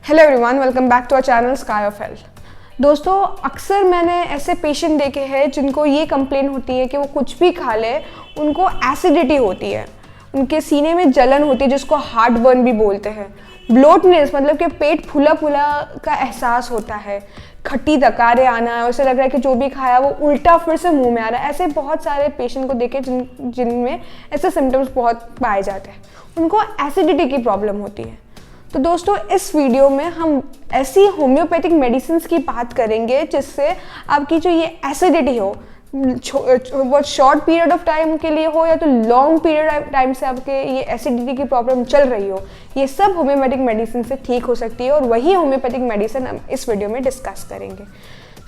Hello everyone, welcome back to our channel sky of Health. दोस्तों, अक्सर मैंने ऐसे पेशेंट देखे हैं जिनको ये कंप्लेन होती है कि वो कुछ भी खा ले उनको एसिडिटी होती है, उनके सीने में जलन होती है जिसको हार्ट बर्न भी बोलते हैं। ब्लोटनेस मतलब कि पेट फूला फूला का एहसास होता है, खट्टी डकारें आना है, ऐसे लग रहा है कि जो भी खाया वो उल्टा फिर से मुंह में आ रहा है। ऐसे बहुत सारे पेशेंट को देखे जिनमें ऐसे सिम्टम्स बहुत पाए जाते हैं, उनको एसिडिटी की प्रॉब्लम होती है। तो दोस्तों, इस वीडियो में हम ऐसी होम्योपैथिक मेडिसिन की बात करेंगे जिससे आपकी जो ये एसिडिटी हो, बहुत शॉर्ट पीरियड ऑफ टाइम के लिए हो या तो लॉन्ग पीरियड ऑफ टाइम से आपके ये एसिडिटी की प्रॉब्लम चल रही हो, ये सब होम्योपैथिक मेडिसिन से ठीक हो सकती है और वही होम्योपैथिक मेडिसिन हम इस वीडियो में डिस्कस करेंगे।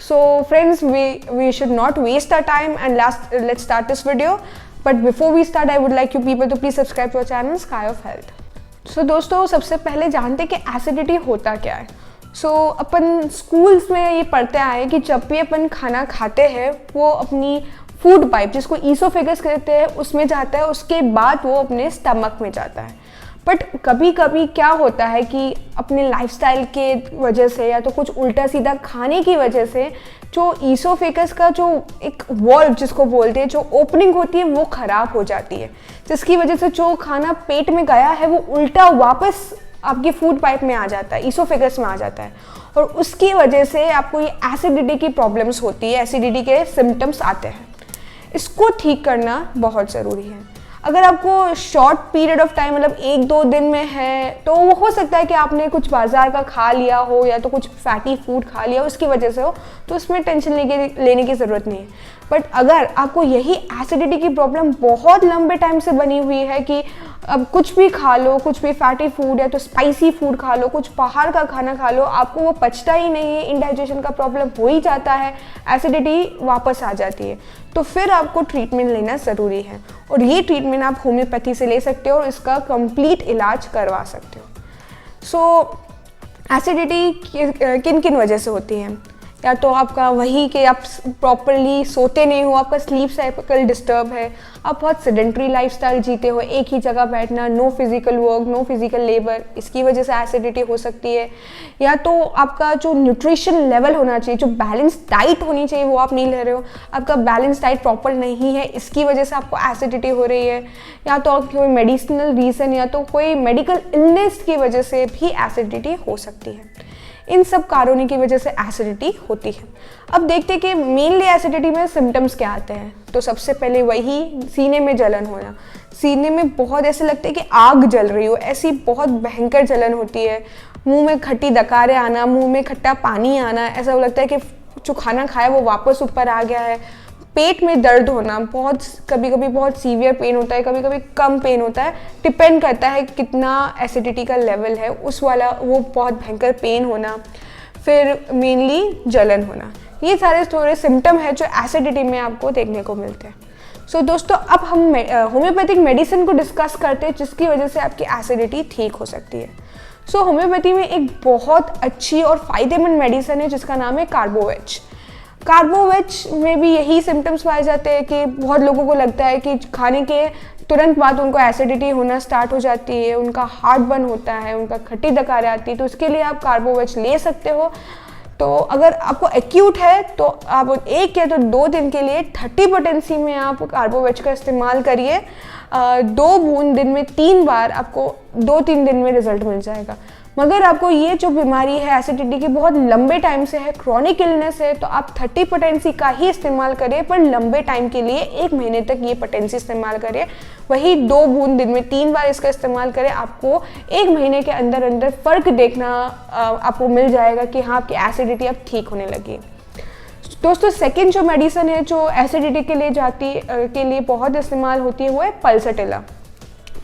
So friends, we should not waste our time and let's start this video. But before we start, I would like you people to please subscribe to our channel sky of health. So दोस्तों, सबसे पहले जानते हैं कि acidity होता क्या है। अपन schools में ये पढ़ते आए कि जब भी अपन खाना खाते हैं वो अपनी फूड पाइप, जिसको ईसोफेगस कहते हैं, उसमें जाता है, उसके बाद वो अपने स्टमक में जाता है। बट कभी कभी क्या होता है कि अपने लाइफस्टाइल के वजह से या तो कुछ उल्टा सीधा खाने की वजह से जो ईसोफेगस का जो एक वॉल्व जिसको बोलते हैं, जो ओपनिंग होती है, वो ख़राब हो जाती है, जिसकी वजह से जो खाना पेट में गया है वो उल्टा वापस आपकी फूड पाइप में आ जाता है, ईसोफेगस में आ जाता है, और उसकी वजह से आपको ये एसिडिटी की प्रॉब्लम्स होती है, एसिडिटी के सिम्टम्स आते हैं। इसको ठीक करना बहुत ज़रूरी है। अगर आपको शॉर्ट पीरियड ऑफ टाइम मतलब 1-2 दिन में है तो वो हो सकता है कि आपने कुछ बाजार का खा लिया हो या तो कुछ फैटी फूड खा लिया हो, उसकी वजह से हो, तो उसमें टेंशन लेने की ज़रूरत नहीं है। बट अगर आपको यही एसिडिटी की प्रॉब्लम बहुत लंबे टाइम से बनी हुई है कि अब कुछ भी खा लो, कुछ भी फैटी फूड या तो स्पाइसी फूड खा लो, कुछ बाहर का खाना खा लो, आपको वो पचता ही नहीं है, इंडाइजेशन का प्रॉब्लम हो ही जाता है, एसिडिटी वापस आ जाती है, तो फिर आपको ट्रीटमेंट लेना ज़रूरी है। और ये ट्रीटमेंट आप होम्योपैथी से ले सकते हो और इसका कंप्लीट इलाज करवा सकते हो। सो एसिडिटी किन किन वजह से होती है? या तो आपका वही कि आप प्रॉपरली सोते नहीं हो, आपका स्लीप साइकिल डिस्टर्ब है, आप बहुत सेडेंट्री लाइफस्टाइल जीते हो, एक ही जगह बैठना, no physical work, no physical labour, इसकी वजह से एसिडिटी हो सकती है। या तो आपका जो न्यूट्रिशन लेवल होना चाहिए, जो बैलेंस डाइट होनी चाहिए, वो आप नहीं ले रहे हो, आपका बैलेंस डाइट प्रॉपर नहीं है, इसकी वजह से आपको एसिडिटी हो रही है। या तो कोई मेडिसिनल रीज़न या तो कोई मेडिकल इलनेस की वजह से भी एसिडिटी हो सकती है। इन सब कारणों की वजह से एसिडिटी होती है। अब देखते हैं कि मेनली एसिडिटी में सिम्टम्स क्या आते हैं। तो सबसे पहले वही सीने में जलन होना, सीने में बहुत ऐसे लगता है कि आग जल रही हो, ऐसी बहुत भयंकर जलन होती है। मुंह में खट्टी डकारें आना, मुंह में खट्टा पानी आना, ऐसा लगता है कि जो खाना खाया वो वापस ऊपर आ गया है। पेट में दर्द होना, बहुत कभी कभी बहुत सीवियर पेन होता है, कभी कभी कम पेन होता है, डिपेंड करता है कितना एसिडिटी का लेवल है उस वाला, वो बहुत भयंकर पेन होना। फिर मेनली जलन होना, ये सारे थोड़े सिम्टम है जो एसिडिटी में आपको देखने को मिलते हैं। सो दोस्तों, अब हम होम्योपैथिक मेडिसिन को डिस्कस करते हैं जिसकी वजह से आपकी एसिडिटी ठीक हो सकती है। सो होम्योपैथी में एक बहुत अच्छी और फ़ायदेमंद मेडिसिन है जिसका नाम है कार्बोवेज। कार्बोवेज में भी यही सिम्टम्स पाए जाते हैं कि बहुत लोगों को लगता है कि खाने के तुरंत बाद उनको एसिडिटी होना स्टार्ट हो जाती है, उनका हार्ट बर्न होता है, उनका खट्टी डकारें आती है, तो इसके लिए आप कार्बोवेज ले सकते हो। तो अगर आपको एक्यूट है तो आप 1 या तो 2 दिन के लिए 30 पोटेंसी में आप कार्बोवेज का इस्तेमाल करिए। 2 बूंद दिन में 3 बार, आपको 2-3 दिन में रिजल्ट मिल जाएगा। मगर आपको ये जो बीमारी है एसिडिटी की बहुत लंबे टाइम से है, क्रॉनिक इलनेस है, तो आप 30 पोटेंसी का ही इस्तेमाल करें, पर लंबे टाइम के लिए 1 महीने तक ये पोटेंसी इस्तेमाल करें। वही 2 बूंद दिन में 3 बार इसका इस्तेमाल करें, आपको 1 महीने के अंदर अंदर फ़र्क देखना आपको मिल जाएगा कि हाँ, आपकी एसिडिटी अब ठीक होने लगी। दोस्तों, सेकेंड जो मेडिसिन है जो एसिडिटी के लिए बहुत इस्तेमाल होती है वो है पल्सटिला।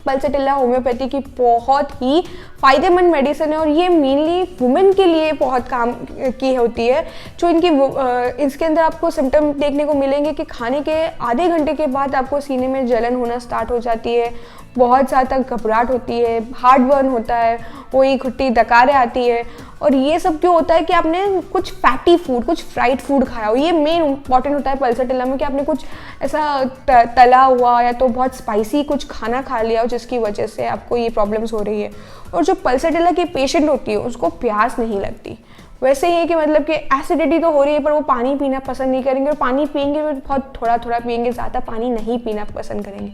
पल्सटिला होम्योपैथी की बहुत ही फ़ायदेमंद मेडिसिन है और ये मेनली वुमेन के लिए बहुत काम की होती है। जो इसके अंदर आपको सिम्टम देखने को मिलेंगे कि खाने के आधे घंटे के बाद आपको सीने में जलन होना स्टार्ट हो जाती है, बहुत ज़्यादा घबराहट होती है, हार्ट बर्न होता है, वही घुट्टी डकारें आती है। और ये सब क्यों होता है कि आपने कुछ फैटी फूड, कुछ फ्राइड फूड खाया हो। ये मेन इंपॉर्टेंट होता है पल्सर में कि आपने कुछ ऐसा तला हुआ या तो बहुत स्पाइसी कुछ खाना खा लिया हो जिसकी वजह से आपको ये प्रॉब्लम्स हो रही है। और जो पल्सर की पेशेंट होती है उसको प्यास नहीं लगती। वैसे ही है कि मतलब कि एसिडिटी तो हो रही है पर वो पानी पीना पसंद नहीं करेंगे, और पानी पियेंगे तो बहुत थोड़ा थोड़ा पियेंगे, ज़्यादा पानी नहीं पीना पसंद करेंगे।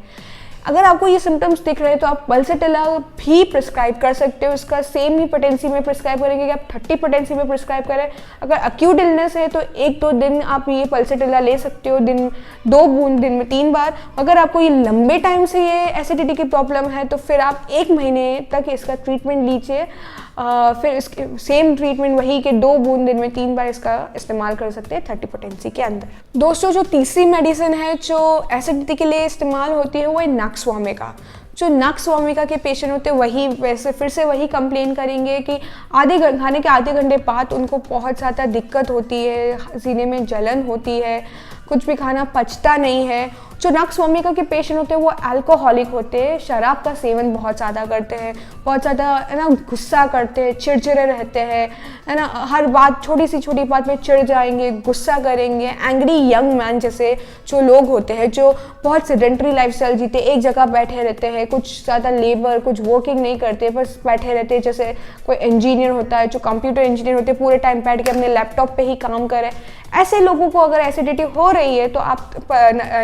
अगर आपको ये सिम्टम्स दिख रहे हैं तो आप पल्सर भी प्रिस्क्राइब कर सकते हो। इसका सेम ही पोटेंसी में प्रिस्क्राइब करेंगे कि आप 30 पोटेंसी में प्रिस्क्राइब करें। अगर अक्यूट इलनेस है तो 1-2 दिन आप ये पल्सर ले सकते हो, दिन 2 बूंद दिन में 3 बार। अगर आपको ये लंबे टाइम से ये एसिडिटी की प्रॉब्लम है तो फिर आप 1 महीने तक इसका ट्रीटमेंट लीजिए। फिर इसके सेम ट्रीटमेंट वही कि 2 बूंद दिन में 3 बार इसका इस्तेमाल कर सकते हैं 30 पोटेंसी के अंदर। दोस्तों, जो तीसरी मेडिसिन है जो एसिडिटी के लिए इस्तेमाल होती है वो है नक्सवामिका। जो नक्सवामिका के पेशेंट होते हैं वही वैसे फिर से वही कंप्लेन करेंगे कि खाने के आधे घंटे बाद उनको बहुत ज़्यादा दिक्कत होती है, सीने में जलन होती है, कुछ भी खाना पचता नहीं है। जो नक्सवामिका के पेशेंट होते हैं वो अल्कोहलिक होते हैं, शराब का सेवन बहुत ज़्यादा करते हैं, बहुत ज़्यादा है ना गुस्सा करते हैं, चिड़चिड़े रहते हैं, है ना, हर बात छोटी बात पे चिढ़ जाएंगे, गुस्सा करेंगे। एंग्री यंग मैन जैसे जो लोग होते हैं जो बहुत सेडेंटरी लाइफस्टाइल जीते, एक जगह बैठे रहते हैं, कुछ ज़्यादा लेबर कुछ वर्किंग नहीं करते, बस बैठे रहते हैं। जैसे कोई इंजीनियर होता है, जो कंप्यूटर इंजीनियर होते हैं, पूरे टाइम बैठ के अपने लैपटॉप पे ही काम करे। ऐसे लोगों को अगर एसिडिटी हो रही है तो आप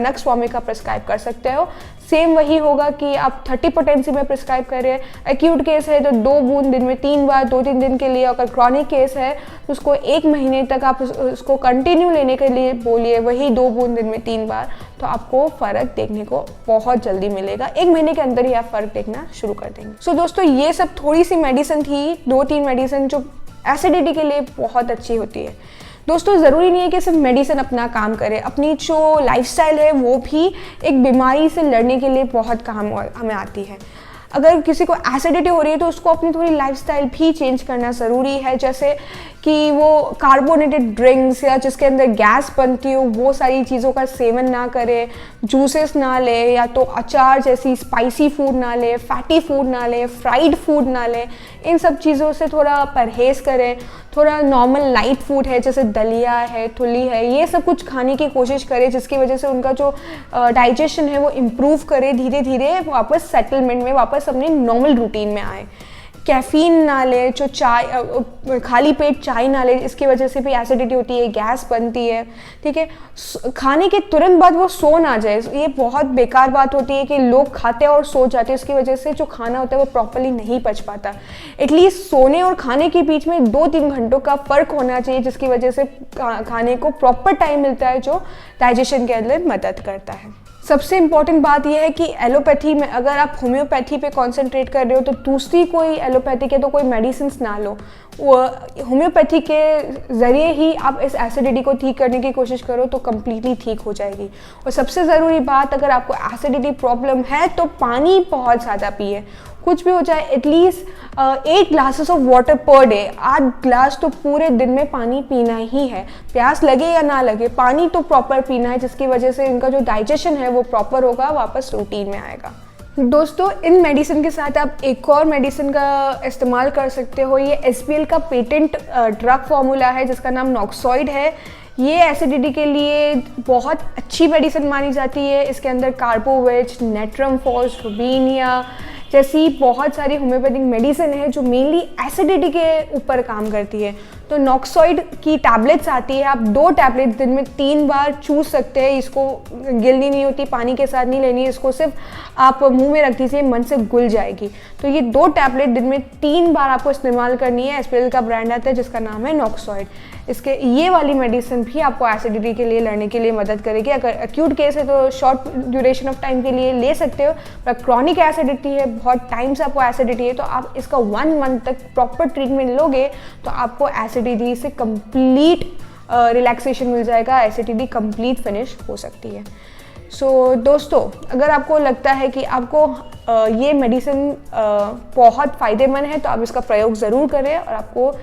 नक्सवामिका प्रिस्क्राइब कर सकते हो। सेम वही होगा कि आप 30 पोटेंसी में प्रिस्क्राइब कर रहे हैं। एक्यूट केस है तो 2 बूंद दिन में 3 बार 2-3 दिन के लिए। अगर क्रॉनिक केस है तो उसको 1 महीने तक आप उसको कंटिन्यू लेने के लिए बोलिए, वही 2 बूंद दिन में 3 बार, तो आपको फ़र्क देखने को बहुत जल्दी मिलेगा। 1 महीने के अंदर ही आप फ़र्क देखना शुरू कर देंगे। सो दोस्तों, ये सब थोड़ी सी मेडिसिन थी, 2-3 मेडिसिन जो एसिडिटी के लिए बहुत अच्छी होती है। दोस्तों, ज़रूरी नहीं है कि सिर्फ मेडिसिन अपना काम करे, अपनी जो लाइफस्टाइल है वो भी एक बीमारी से लड़ने के लिए बहुत काम हमें आती है। अगर किसी को एसिडिटी हो रही है तो उसको अपनी थोड़ी लाइफस्टाइल भी चेंज करना ज़रूरी है। जैसे कि वो कार्बोनेटेड ड्रिंक्स या जिसके अंदर गैस बनती हो वो सारी चीज़ों का सेवन ना करे, जूसेस ना ले, या तो अचार जैसी स्पाइसी फूड ना ले, फैटी फूड ना ले, फ्राइड फूड ना ले। इन सब चीज़ों से थोड़ा परहेज़ करें। थोड़ा नॉर्मल लाइट फूड है जैसे दलिया है, थुली है, ये सब कुछ खाने की कोशिश करें जिसकी वजह से उनका जो डाइजेशन है वो इम्प्रूव करे, धीरे धीरे वापस सेटलमेंट में, वापस अपने नॉर्मल रूटीन में आए। कैफ़ीन ना ले, जो चाय खाली पेट चाय ना ले, इसकी वजह से भी एसिडिटी होती है, गैस बनती है। ठीक है, खाने के तुरंत बाद वो सो ना जाए, ये बहुत बेकार बात होती है कि लोग खाते हैं और सो जाते हैं, इसकी वजह से जो खाना होता है वो प्रॉपर्ली नहीं पच पाता। एटलीस्ट सोने और खाने के बीच में 2-3 घंटों का फ़र्क होना चाहिए जिसकी वजह से खाने को प्रॉपर टाइम मिलता है जो डाइजेशन के अंदर मदद करता है। सबसे इम्पॉर्टेंट बात यह है कि एलोपैथी में अगर आप होम्योपैथी पे कंसंट्रेट कर रहे हो तो दूसरी कोई एलोपैथी के तो कोई मेडिसिन ना लो, वो होम्योपैथी के ज़रिए ही आप इस एसिडिटी को ठीक करने की कोशिश करो तो कम्प्लीटली ठीक हो जाएगी। और सबसे ज़रूरी बात, अगर आपको एसिडिटी प्रॉब्लम है तो पानी बहुत ज़्यादा पिए। कुछ भी हो जाए, at least 8 glasses of water per day, 8 glass तो पूरे दिन में पानी पीना ही है। प्यास लगे या ना लगे, पानी तो प्रॉपर पीना है जिसकी वजह से इनका जो डाइजेशन है वो प्रॉपर होगा, वापस रूटीन में आएगा। दोस्तों, इन मेडिसिन के साथ आप एक और मेडिसिन का इस्तेमाल कर सकते हो। ये SPL का पेटेंट ड्रग फार्मूला है जिसका नाम नॉक्सॉइड है। ये एसिडिटी के लिए बहुत अच्छी मेडिसिन मानी जाती है। इसके अंदर कार्बोवेज, नेट्रम फॉस, रुबीनिया जैसी बहुत सारी होम्योपैथिक मेडिसिन है जो मेनली एसिडिटी के ऊपर काम करती है। तो नॉक्सॉइड की टैबलेट्स आती है, आप 2 टैबलेट्स दिन में 3 बार चूस सकते हैं। इसको गिलनी नहीं होती, पानी के साथ नहीं लेनी है, इसको सिर्फ आप मुंह में रख दीजिए, मन से घुल जाएगी। तो ये 2 टैबलेट दिन में 3 बार आपको इस्तेमाल करनी है। SPL का ब्रांड आता है जिसका नाम है नॉक्सॉइड। इसके ये वाली मेडिसिन भी आपको एसिडिटी के लिए लड़ने के लिए मदद करेगी। अगर एक्यूट केस है तो शॉर्ट ड्यूरेशन ऑफ टाइम के लिए ले सकते हो, पर क्रॉनिक एसिडिटी है, बहुत टाइम से आपको एसिडिटी है, तो आप इसका 1 मंथ तक प्रॉपर ट्रीटमेंट लोगे तो आपको एसिडिटी से कंप्लीट रिलैक्सेशन मिल जाएगा, एसिडिटी कंप्लीट फिनिश हो सकती है। दोस्तों, अगर आपको लगता है कि आपको ये मेडिसिन बहुत फ़ायदेमंद है तो आप इसका प्रयोग ज़रूर करें और आपको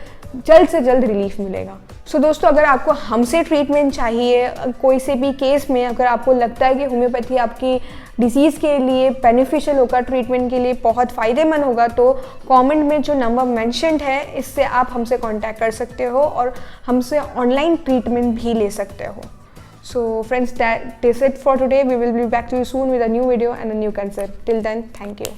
जल्द से जल्द रिलीफ मिलेगा। दोस्तों, अगर आपको हमसे ट्रीटमेंट चाहिए कोई से भी केस में, अगर आपको लगता है कि होम्योपैथी आपकी डिसीज़ के लिए बेनिफिशियल होगा, ट्रीटमेंट के लिए बहुत फ़ायदेमंद होगा, तो कमेंट में जो नंबर मेंशन्ड है इससे आप हमसे कांटेक्ट कर सकते हो और हमसे ऑनलाइन ट्रीटमेंट भी ले सकते हो। So friends, that is it for today. We will be back to you soon with a new video and a new concept. Till then, thank you.